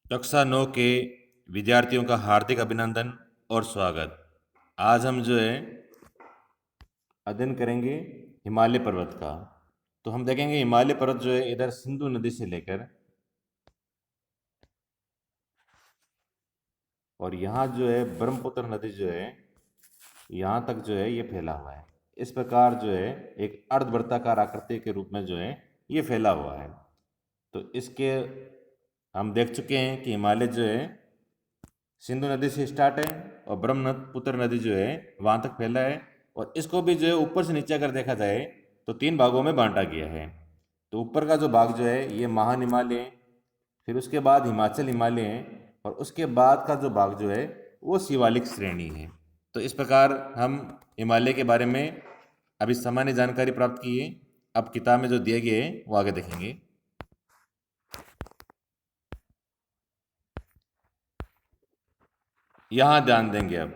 कक्षा 9 के विद्यार्थियों का हार्दिक अभिनंदन और स्वागत। आज हम जो है अध्ययन करेंगे हिमालय पर्वत का। तो हम देखेंगे हिमालय पर्वत जो है इधर सिंधु नदी से लेकर और यहाँ जो है ब्रह्मपुत्र नदी जो है यहाँ तक जो है ये फैला हुआ है। इस प्रकार जो है एक अर्धवृत्ताकार आकृति के रूप में जो है ये फैला हुआ है। तो इसके हम देख चुके हैं कि हिमालय जो है सिंधु नदी से स्टार्ट है और ब्रह्मपुत्र नदी जो है वहाँ तक फैला है। और इसको भी जो है ऊपर से नीचे अगर देखा जाए तो तीन भागों में बांटा गया है। तो ऊपर का जो भाग जो है ये महान हिमालय है, फिर उसके बाद हिमाचल हिमालय है और उसके बाद का जो भाग जो है वो शिवालिक श्रेणी है। तो इस प्रकार हम हिमालय के बारे में अभी सामान्य जानकारी प्राप्त की है। अब किताब में जो दिए गए हैं वो आगे देखेंगे। यहाँ ध्यान देंगे अब।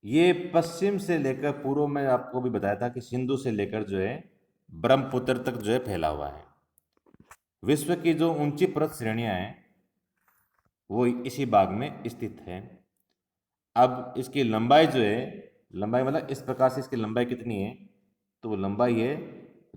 ये पश्चिम से लेकर पूर्व में आपको भी बताया था कि सिंधु से लेकर जो है ब्रह्मपुत्र तक जो है फैला हुआ है। विश्व की जो ऊंची पर्वत श्रेणियां हैं वो इसी भाग में स्थित है। अब इसकी लंबाई जो है, लंबाई मतलब इस प्रकार से इसकी लंबाई कितनी है, तो वो लंबाई है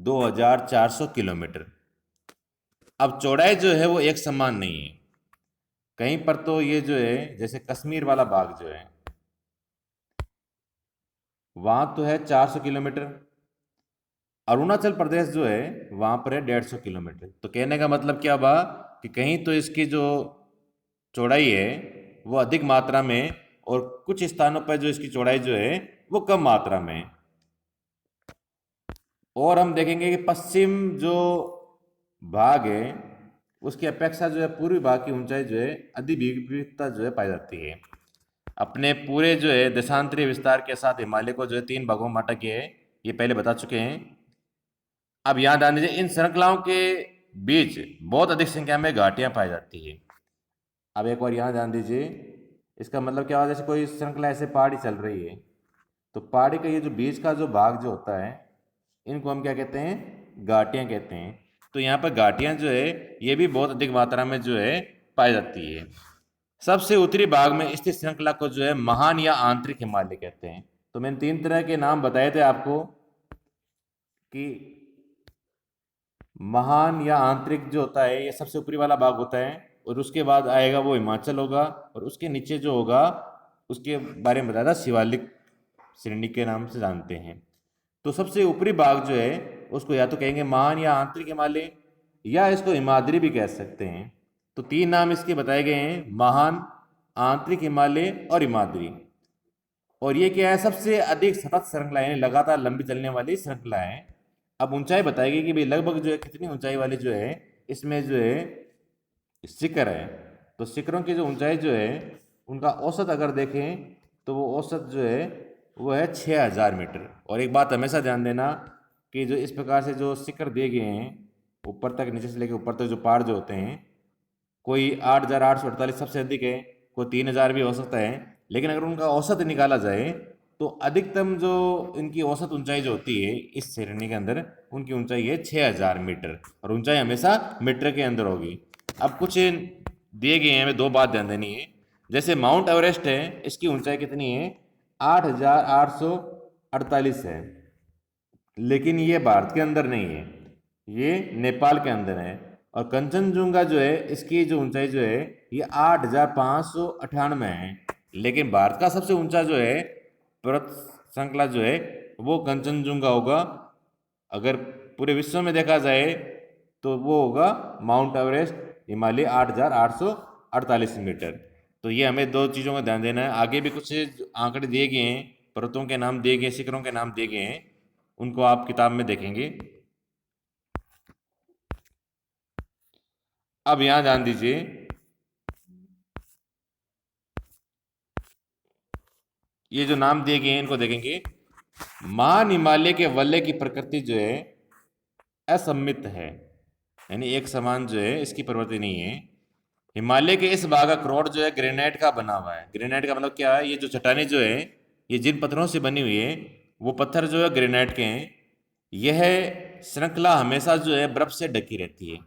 2400 किलोमीटर। अब चौड़ाई जो है वो एक समान नहीं है। कहीं पर तो ये जो है जैसे कश्मीर वाला भाग जो है वहां तो है 400 किलोमीटर। अरुणाचल प्रदेश जो है वहां पर है 150 किलोमीटर। तो कहने का मतलब क्या हुआ कि कहीं तो इसकी जो चौड़ाई है वो अधिक मात्रा में और कुछ स्थानों पर जो इसकी चौड़ाई जो है वो कम मात्रा में है। और हम देखेंगे कि पश्चिम जो भाग है उसकी अपेक्षा जो है पूर्वी भाग की ऊंचाई जो है अधिक विविधता जो है पाई जाती है। अपने पूरे जो है देशांतरीय विस्तार के साथ हिमालय को जो है तीन भागों में बांटा गया है, ये पहले बता चुके हैं। अब याद ध्यान दीजिए इन श्रृंखलाओं के बीच बहुत अधिक संख्या में घाटियां पाई जाती है। अब एक बार यहाँ ध्यान दीजिए, इसका मतलब क्या हुआ, जैसे कोई श्रृंखला ऐसे पहाड़ी चल रही है तो पहाड़ी का ये जो बीच का जो भाग जो होता है इनको हम क्या कहते हैं, घाटियां कहते हैं। तो यहाँ पर घाटियां जो है ये भी बहुत अधिक मात्रा में जो है पाई जाती है। सबसे उत्तरी भाग में स्थित श्रृंखला को जो है महान या आंतरिक हिमालय कहते हैं। तो मैंने तीन तरह के नाम बताए थे आपको कि महान या आंतरिक जो होता है ये सबसे ऊपरी वाला भाग होता है और उसके बाद आएगा वो हिमाचल होगा और उसके नीचे जो होगा उसके बारे में बताया था शिवालिक श्रेणी के नाम से जानते हैं। तो सबसे ऊपरी भाग जो है उसको या तो कहेंगे महान या आंतरिक हिमालय या इसको हिमाद्री भी कह सकते हैं। तो तीन नाम इसके बताए गए हैं, महान, आंतरिक हिमालय और हिमाद्री। और ये क्या है, सबसे अधिक सतत श्रृंखला है, लगातार लंबी चलने वाली श्रृंखला है। अब ऊंचाई बताएगी कि भाई लगभग जो है कितनी ऊंचाई वाली जो है इसमें जो है शिखर है। तो शिखरों की जो ऊंचाई जो है उनका औसत अगर देखें तो वो औसत जो है वो है 6000 मीटर। और एक बात हमेशा ध्यान देना कि जो इस प्रकार से जो शिखर दिए गए हैं ऊपर तक, नीचे से लेकर ऊपर तक जो पहाड़ जो होते हैं, कोई 8848 सबसे अधिक है, कोई 3000 भी हो सकता है। लेकिन अगर उनका औसत निकाला जाए तो अधिकतम जो इनकी औसत ऊंचाई जो होती है इस श्रेणी के अंदर उनकी ऊंचाई है 6000 मीटर और ऊंचाई हमेशा मीटर के अंदर होगी। अब कुछ दिए गए हैं, हमें दो बात ध्यान देनी है। जैसे माउंट एवरेस्ट है, इसकी ऊंचाई कितनी है, 8848 है, लेकिन ये भारत के अंदर नहीं है, ये नेपाल के अंदर है। और कंचनजुंगा जो है इसकी जो ऊंचाई जो है ये 8598 है, लेकिन भारत का सबसे ऊंचा जो है पर्वत श्रृंखला जो है वो कंचनजुंगा होगा। अगर पूरे विश्व में देखा जाए तो वो होगा माउंट एवरेस्ट हिमालय 8848 मीटर। तो ये हमें दो चीज़ों का ध्यान देना है। आगे भी कुछ आंकड़े दिए गए हैं, पर्वतों के नाम दिए गए, शिखरों के नाम दिए गए हैं, उनको आप किताब में देखेंगे। अब यहां ध्यान दीजिए, ये जो नाम दिए गए हैं इनको देखेंगे। महान हिमालय के वलय की प्रकृति जो है असममित है, यानी एक समान जो है इसकी प्रवृत्ति नहीं है। हिमालय के इस भाग का क्रोड जो है ग्रेनाइट का बना हुआ है। ग्रेनाइट का मतलब क्या है? ये जो चट्टानें जो है, ये जिन पत्थरों से बनी हुई है, वो पत्थर जो है ग्रेनाइट के हैं। यह श्रृंखला हमेशा जो है बर्फ से ढकी रहती है।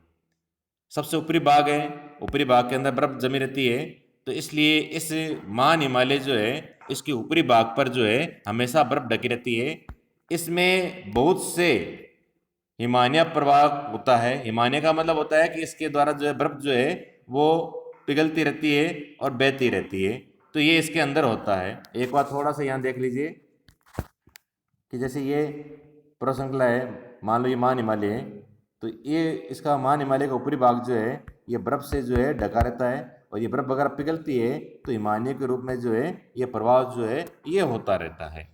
सबसे ऊपरी भाग है, ऊपरी भाग के अंदर बर्फ जमी रहती है, तो इसलिए इस महान हिमालय जो है, इसके ऊपरी भाग पर जो है हमेशा बर्फ ढकी रहती है। इसमें बहुत से हिमालय प्रवाह होता है। हिमालय का मतलब होता है कि इसके द्वारा जो है बर्फ जो है वो पिघलती रहती है और बहती रहती है, तो ये इसके अंदर होता है। एक बार थोड़ा सा यहाँ देख लीजिए कि जैसे ये प्रश्रृंखला है, मान लो ये महान हिमालय है, तो ये इसका महान हिमालय का ऊपरी भाग जो है ये बर्फ से जो है ढका रहता है, और ये बर्फ वगैरह पिघलती है तो हिमालय के रूप में जो है ये प्रवाह जो है ये होता रहता है।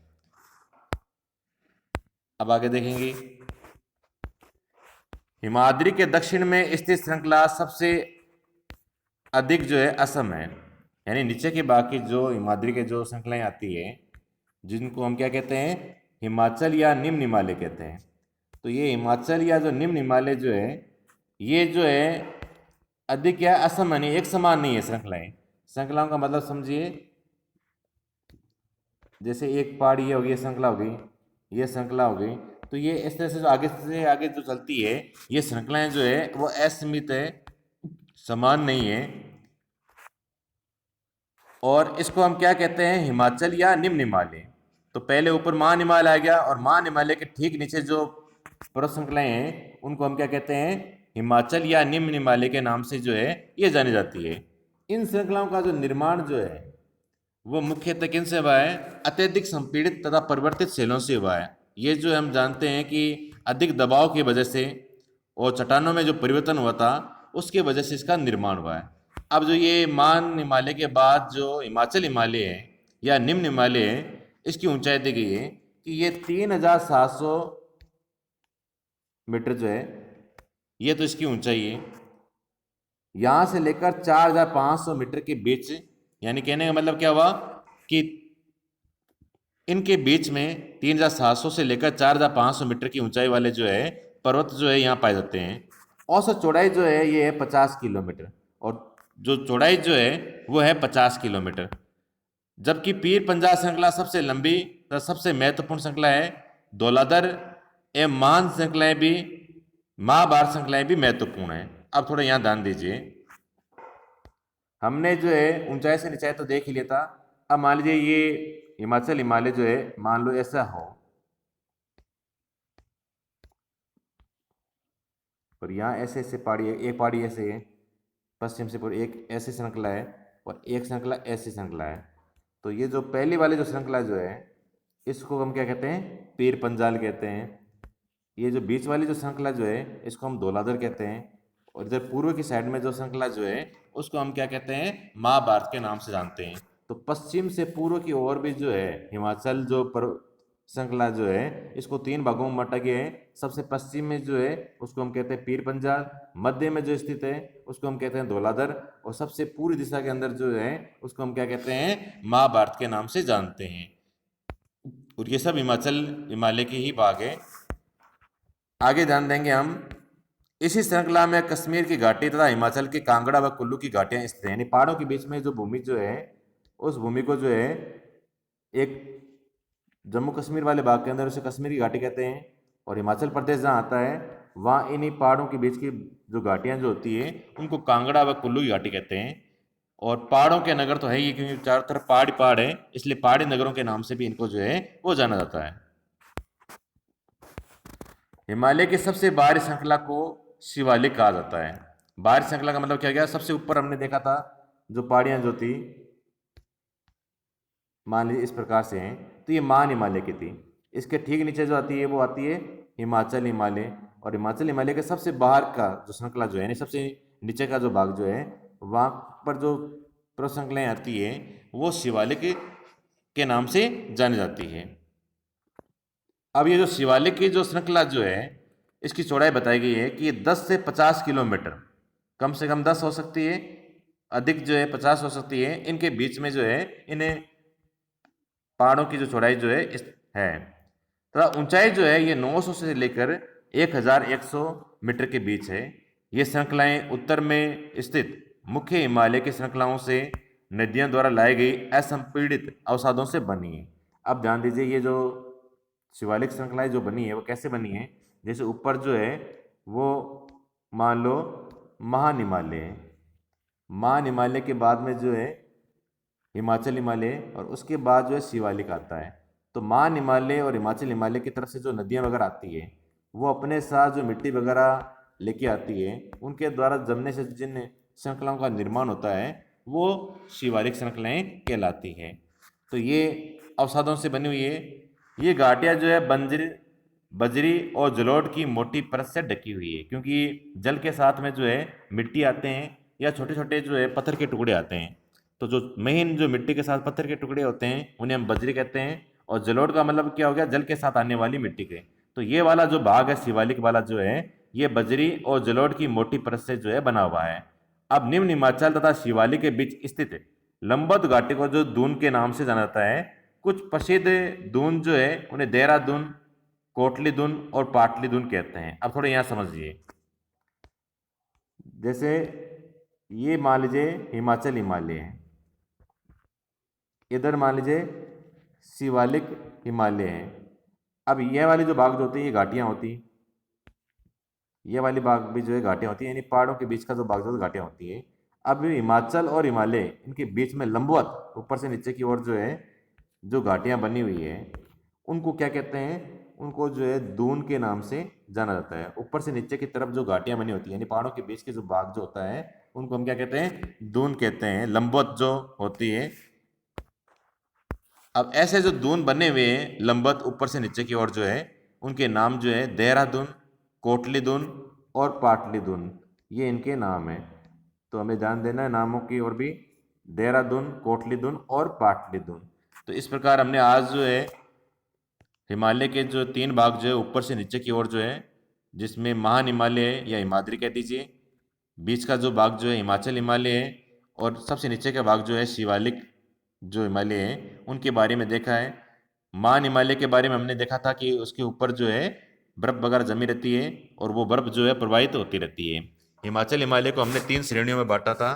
अब आगे देखेंगे, हिमाद्री के दक्षिण में स्थित श्रृंखला सबसे अधिक जो है असम है। यानी नीचे के भाग की जो हिमाद्री के जो श्रृंखलाएं आती है, जिनको हम क्या कहते हैं, हिमाचल या निम्न हिमालय कहते हैं। तो ये हिमाचल या जो निम्न हिमालय जो है, ये जो है अधिक या असम यानी एक समान नहीं है श्रृंखलाएं। श्रृंखलाओं का मतलब समझिए, जैसे एक पहाड़ी हो गई, ये श्रृंखला हो गई, ये श्रृंखला हो गई, तो ये इस तरह से आगे जो चलती है, ये श्रृंखलाएं जो है वो असीमित है, समान नहीं है। और इसको हम क्या कहते हैं, हिमाचल या निम्न हिमालय। तो पहले ऊपर महान हिमालय आ गया, और महान हिमालय के ठीक नीचे जो पर्वत श्रृंखलाएं हैं उनको हम क्या कहते हैं, हिमाचल या निम्न हिमालय के नाम से जो है ये जानी जाती है। इन श्रृंखलाओं का जो निर्माण जो है वो मुख्यतः किन से हुआ है, अत्यधिक संपीड़ित तथा परिवर्तित शैलों से हुआ है। ये जो हम जानते हैं कि अधिक दबाव की वजह से और चट्टानों में जो परिवर्तन हुआ था उसके वजह से इसका निर्माण हुआ है। अब जो ये मान हिमालय के बाद जो हिमाचल हिमालय है या निम्न हिमालय है, इसकी ऊंचाई दी गई है कि ये 3700 मीटर जो है, ये तो इसकी ऊंचाई है। यहाँ से लेकर 4500 मीटर के बीच, यानी कहने का मतलब क्या हुआ कि इनके बीच में 3700 से लेकर 4500 मीटर की ऊंचाई वाले जो है पर्वत जो है यहाँ पाए जाते हैं। औसत चौड़ाई जो है ये है 50 किलोमीटर, और जो चौड़ाई जो है वो है 50 किलोमीटर। जबकि पीर पंजाब श्रृंखला सबसे लंबी तथा सबसे महत्वपूर्ण श्रृंखला है। धौलाधर एवं मान श्रृंखलाएं भी, महाभारत श्रृंखलाएं भी महत्वपूर्ण है। अब थोड़ा यहाँ ध्यान दीजिए, हमने जो है ऊंचाई से नीचाई तो देख ही लिया था। अब मान लीजिए ये हिमाचल हिमालय जो है, मान लो ऐसा हो, और यहाँ ऐसे ऐसे पहाड़ी है, एक पहाड़ी ऐसे है पश्चिम से पूरी, एक ऐसी श्रृंखला है और एक श्रृंखला ऐसी श्रृंखला है। तो ये जो पहली वाली जो श्रृंखला जो है इसको हम क्या कहते हैं, पीर पंजाल कहते हैं। ये जो बीच वाली जो श्रृंखला जो है इसको हम धौलाधर कहते हैं, और इधर पूर्व की साइड में जो श्रृंखला जो है उसको हम क्या कहते हैं, महाभारत के नाम से जानते हैं। तो पश्चिम से पूर्व की ओर भी जो है हिमाचल जो श्रृंखला जो है इसको 3 भागों में बांटा गया है। सबसे पश्चिम में जो है उसको हम कहते हैं पीर पंजाल, मध्य में जो स्थित है उसको हम कहते हैं धौलाधर, और सबसे पूरी दिशा के अंदर जो है उसको हम क्या कहते हैं, महाभारत के नाम से जानते हैं। और ये सब हिमाचल हिमालय के ही भाग है। आगे ध्यान देंगे हम, इसी श्रृंखला में कश्मीर की घाटी तथा हिमाचल की कांगड़ा व कुल्लू की घाटियां स्थित हैं। यानी पहाड़ों के बीच में जो भूमि जो है उस भूमि को जो है एक जम्मू कश्मीर वाले भाग के अंदर उसे कश्मीर की घाटी कहते हैं, और हिमाचल प्रदेश जहाँ आता है वहाँ इन्हीं पहाड़ों के बीच की जो घाटियाँ जो होती है उनको कांगड़ा व कुल्लू की घाटी कहते हैं। और पहाड़ों के नगर तो है ही, क्योंकि चारों तरफ पहाड़ ही पहाड़ है, इसलिए पहाड़ी नगरों के नाम से भी इनको जो है वो जाना जाता है। हिमालय की सबसे बाहरी श्रृंखला को शिवालिक कहा जाता है। बाहरी श्रृंखला का मतलब क्या गया, सबसे ऊपर हमने देखा था जो पहाड़ियाँ जो थी मान लीजिए इस प्रकार से हैं, तो ये मान हिमालय की थी। इसके ठीक नीचे जो आती है वो आती है हिमाचल हिमालय, और हिमाचल हिमालय के सबसे बाहर का जो श्रृंखला जो है, यानी सबसे नीचे का जो भाग जो है वहाँ पर जो पर्वत श्रृंखलाएँ आती है वो शिवालिक के नाम से जानी जाती है। अब ये जो शिवालिक की जो श्रृंखला जो है इसकी चौड़ाई बताई गई है कि ये 10 से 50 किलोमीटर, कम से कम 10 हो सकती है, अधिक जो है 50 हो सकती है। इनके बीच में जो है इन्हें पहाड़ों की जो चौड़ाई जो है है, तथा ऊंचाई जो है ये 900 से लेकर 1100 मीटर के बीच है। ये श्रृंखलाएं उत्तर में स्थित मुख्य हिमालय की श्रृंखलाओं से नदियों द्वारा लाई गई असंपीड़ित अवसादों से बनी है। अब ध्यान दीजिए, ये जो शिवालिक श्रृंखलाएं जो बनी है वो कैसे बनी है। जैसे ऊपर जो है वो मान लो महान हिमालय है, महान हिमालय के बाद में जो है हिमाचल हिमालय, और उसके बाद जो है शिवालिक आता है। तो महान हिमालय और हिमाचल हिमालय की तरफ से जो नदियाँ वगैरह आती है वो अपने साथ जो मिट्टी वगैरह लेके आती है, उनके द्वारा जमने से जिन श्रृंखलाओं का निर्माण होता है वो शिवालिक श्रृंखलाएं कहलाती हैं। तो ये अवसादों से बनी हुई है। ये घाटियाँ जो है बजरी और जलोढ़ की मोटी परत से ढकी हुई है, क्योंकि जल के साथ में जो है मिट्टी आते हैं या छोटे छोटे जो है पत्थर के टुकड़े आते हैं। तो जो महीन जो मिट्टी के साथ पत्थर के टुकड़े होते हैं उन्हें हम बजरी कहते हैं, और जलोढ़ का मतलब क्या हो गया, जल के साथ आने वाली मिट्टी के। तो ये वाला जो भाग है शिवालिक वाला जो है ये बजरी और जलोढ़ की मोटी परत से जो है बना हुआ है। अब निम्न हिमाचल तथा शिवालिक के बीच स्थित लंबोद घाटी को जो दून के नाम से जाना जाता है, कुछ प्रसिद्ध दून जो है उन्हें देहरादून, कोटली दून और पाटली दून कहते हैं। अब थोड़े यहाँ समझिए, जैसे ये मान लीजिए हिमाचल हिमालय है, इधर मान लीजिए शिवालिक हिमालय है। अब यह वाली जो भाग जो होती है ये घाटियाँ होती, ये वाली भाग भी जो है घाटियाँ होती है, यानी पहाड़ों के बीच का जो भाग जो है घाटियाँ होती है। अब हिमाचल और हिमालय इनके बीच में लंबवत ऊपर से नीचे की ओर जो है जो घाटियाँ बनी हुई है उनको क्या कहते हैं, उनको जो है दून के नाम से जाना जाता है। ऊपर से नीचे की तरफ जो घाटियाँ बनी होती है यानी पहाड़ों के बीच के जो भाग जो होता है उनको हम क्या कहते हैं, दून कहते हैं, लंबवत जो होती है। अब ऐसे जो दून बने हुए हैं लंबवत ऊपर से नीचे की ओर जो है उनके नाम जो है देहरादून, कोटली दून और पाटली दून, ये इनके नाम है। तो हमें ध्यान देना है नामों की ओर भी, देहरादून, कोटली दून और पाटली दून। तो इस प्रकार हमने आज जो है हिमालय के जो 3 भाग जो है ऊपर से नीचे की ओर जो है, जिसमें महान हिमालय है या हिमाद्री कह दीजिए, बीच का जो भाग जो है हिमाचल हिमालय है, और सबसे नीचे का भाग जो है शिवालिक जो हिमालय है उनके बारे में देखा है। महान हिमालय के बारे में हमने देखा था कि उसके ऊपर जो है बर्फ वगैरह जमी रहती है और वो बर्फ जो है प्रवाहित होती रहती है। हिमाचल हिमालय को हमने 3 श्रेणियों में बांटा था,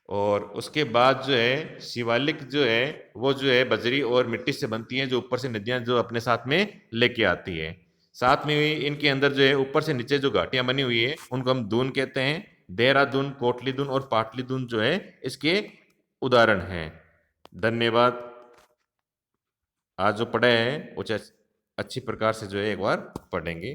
और उसके बाद जो है शिवालिक जो है वो जो है बजरी और मिट्टी से बनती है, जो ऊपर से नदियां जो अपने साथ में लेके आती है। साथ में ही इनके अंदर जो है ऊपर से नीचे जो घाटियां बनी हुई है उनको हम दून कहते हैं। देहरादून, कोटली दून और पाटली दून जो है इसके उदाहरण हैं। धन्यवाद। आज जो पढ़े हैं वो अच्छी प्रकार से जो है एक बार पढ़ेंगे।